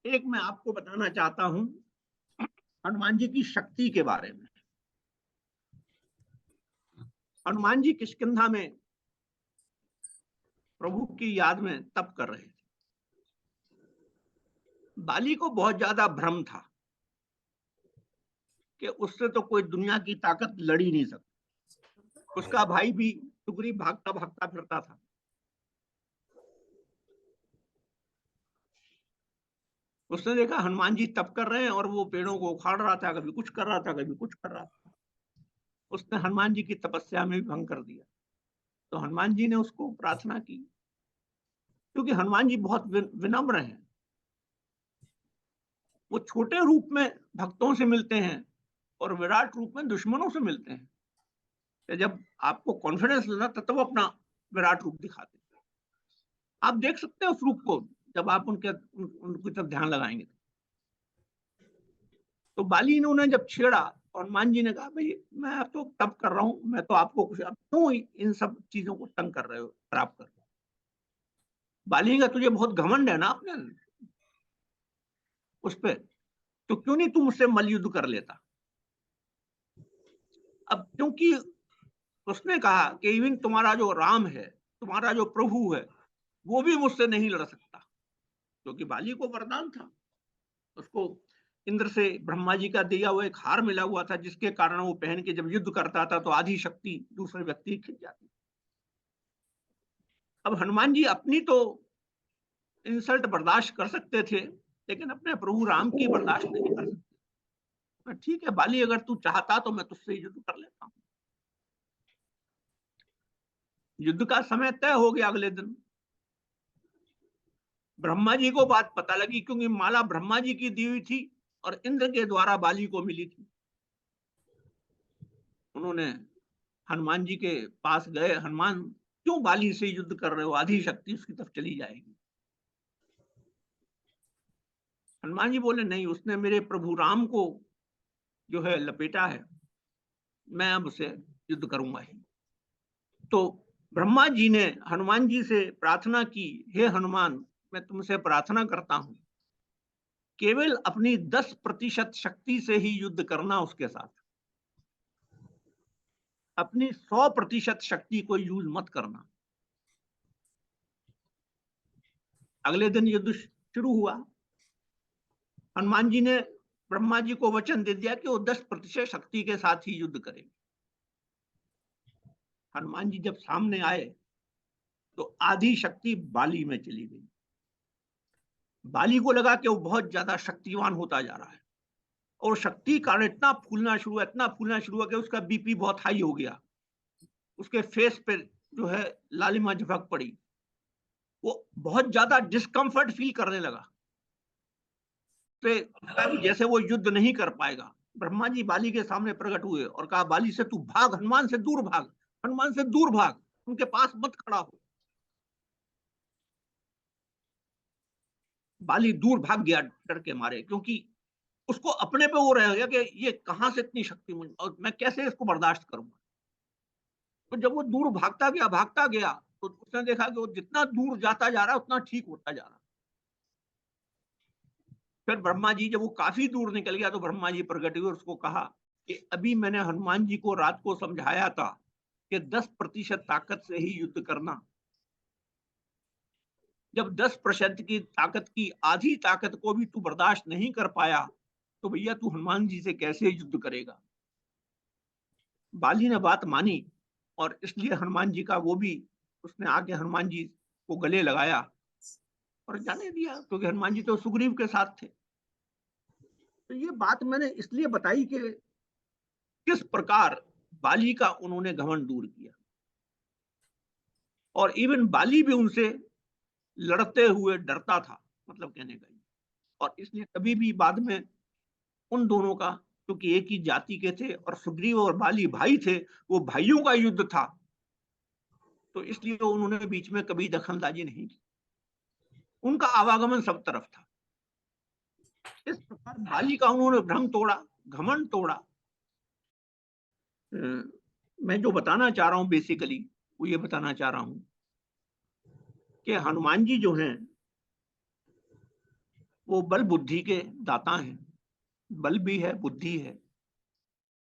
एक मैं आपको बताना चाहता हूं हनुमान जी की शक्ति के बारे में। हनुमान जी किष्किंधा में प्रभु की याद में तप कर रहे थे। बाली को बहुत ज्यादा भ्रम था कि उससे तो कोई दुनिया की ताकत लड़ ही नहीं सकती। उसका भाई भी सुग्रीव भागता भागता फिरता था। उसने देखा हनुमान जी तप कर रहे हैं और वो पेड़ों को उखाड़ रहा था, कभी कुछ कर रहा था, कभी कुछ कर रहा था। उसने हनुमान जी की तपस्या में भी भंग कर दिया। तो हनुमान जी ने उसको प्रार्थना की, क्योंकि हनुमान जी बहुत विनम्र हैं। वो छोटे रूप में भक्तों से मिलते हैं और विराट रूप में दुश्मनों से मिलते हैं। जब आपको कॉन्फिडेंस लेना तब वो अपना विराट रूप दिखाते हैं। आप देख सकते हैं उस रूप को जब आप उनकी तरफ ध्यान लगाएंगे। तो बाली ने उन्हें जब छेड़ा, और हनुमान जी ने कहा भाई मैं तो तब कर रहा हूं, मैं तो आपको कुछ, अब क्यों इन सब चीजों को तंग कर रहे हो, खराब कर रहे हो। बाली का तुझे बहुत घमंड है ना अपने उस पर, तो क्यों नहीं तुम उससे मल युद्ध कर लेता। अब क्योंकि उसने कहा कि इवन तुम्हारा जो राम है, तुम्हारा जो प्रभु है, वो भी मुझसे नहीं लड़ सकता, क्योंकि बाली को वरदान था। उसको इंद्र से ब्रह्मा जी का दिया हुआ एक हार मिला हुआ था, जिसके कारण वो पहन के जब युद्ध करता था तो आधी शक्ति दूसरे व्यक्ति खिंच जाती। अब हनुमान जी अपनी तो इंसल्ट बर्दाश्त कर सकते थे, लेकिन अपने प्रभु राम की बर्दाश्त नहीं कर सकते। ठीक है बाली, अगर तू चाहता तो मैं तुझसे युद्ध कर लेता हूं। युद्ध का समय तय हो गया। अगले दिन ब्रह्मा जी को बात पता लगी, क्योंकि माला ब्रह्मा जी की दी हुई थी और इंद्र के द्वारा बाली को मिली थी। उन्होंने हनुमान जी के पास गए, हनुमान क्यों बाली से युद्ध कर रहे हो, आधी शक्ति उसकी तरफ चली जाएगी। हनुमान जी बोले नहीं, उसने मेरे प्रभु राम को जो है लपेटा है, मैं अब उसे युद्ध करूंगा ही। तो ब्रह्मा जी ने हनुमान जी से प्रार्थना की, हे हनुमान, मैं तुमसे प्रार्थना करता हूं, केवल अपनी 10% शक्ति से ही युद्ध करना उसके साथ, अपनी 100% शक्ति को यूज मत करना। अगले दिन युद्ध शुरू हुआ। हनुमान जी ने ब्रह्मा जी को वचन दे दिया कि वो 10% शक्ति के साथ ही युद्ध करेंगे। हनुमान जी जब सामने आए तो आधी शक्ति बाली में चली गई। बाली को लगा कि वो बहुत ज्यादा शक्तिवान होता जा रहा है, और शक्ति कारण इतना फूलना शुरू हुआ, इतना फूलना शुरू हुआ कि उसका बीपी बहुत हाई हो गया। उसके फेस पे जो है लालिमा झपक पड़ी। वो बहुत ज्यादा डिस्कम्फर्ट फील करने लगा, तो जैसे वो युद्ध नहीं कर पाएगा। ब्रह्मा जी बाली के सामने प्रकट हुए और कहा, बाली से तू भाग, हनुमान से दूर भाग, हनुमान से दूर भाग, उनके पास मत खड़ा हो। बाली दूर भाग गया डर के मारे, क्योंकि उसको अपने पे वो रह गया कि ये कहां से इतनी शक्ति मुझे, और मैं कैसे इसको बर्दाश्त करूंगा। तो जब वो दूर भागता गया तो उसने देखा कि वो जितना दूर जाता जा रहा है उतना ठीक होता जा रहा। फिर ब्रह्मा जी जब वो काफी दूर निकल गया तो ब्रह्मा जी प्रकट हुए और उसको कहा कि अभी मैंने हनुमान जी को रात को समझाया था कि 10% ताकत से ही युद्ध करना। जब 10% की ताकत की आधी ताकत को भी तू बर्दाश्त नहीं कर पाया, तो भैया तू हनुमान जी से कैसे युद्ध करेगा। बाली ने बात मानी, और इसलिए हनुमान जी का वो भी, उसने आके हनुमान जी को गले लगाया और जाने दिया, क्योंकि हनुमान जी तो सुग्रीव के साथ थे। तो ये बात मैंने इसलिए बताई कि किस प्रकार बाली का उन्होंने घमंड दूर किया, और इवन बाली भी उनसे लड़ते हुए डरता था, मतलब कहने का। और इसलिए कभी भी बाद में उन दोनों का, क्योंकि एक ही जाति के थे और सुग्रीव और बाली भाई थे, वो भाइयों का युद्ध था, तो इसलिए उन्होंने बीच में कभी दखलंदाजी नहीं की। उनका आवागमन सब तरफ था। इस प्रकार बाली का उन्होंने भ्रम तोड़ा, घमंड तोड़ा। मैं जो बताना चाह रहा हूं बेसिकली, वो ये बताना चाह रहा हूं कि हनुमान जी जो हैं वो बल बुद्धि के दाता हैं। बल भी है, बुद्धि है,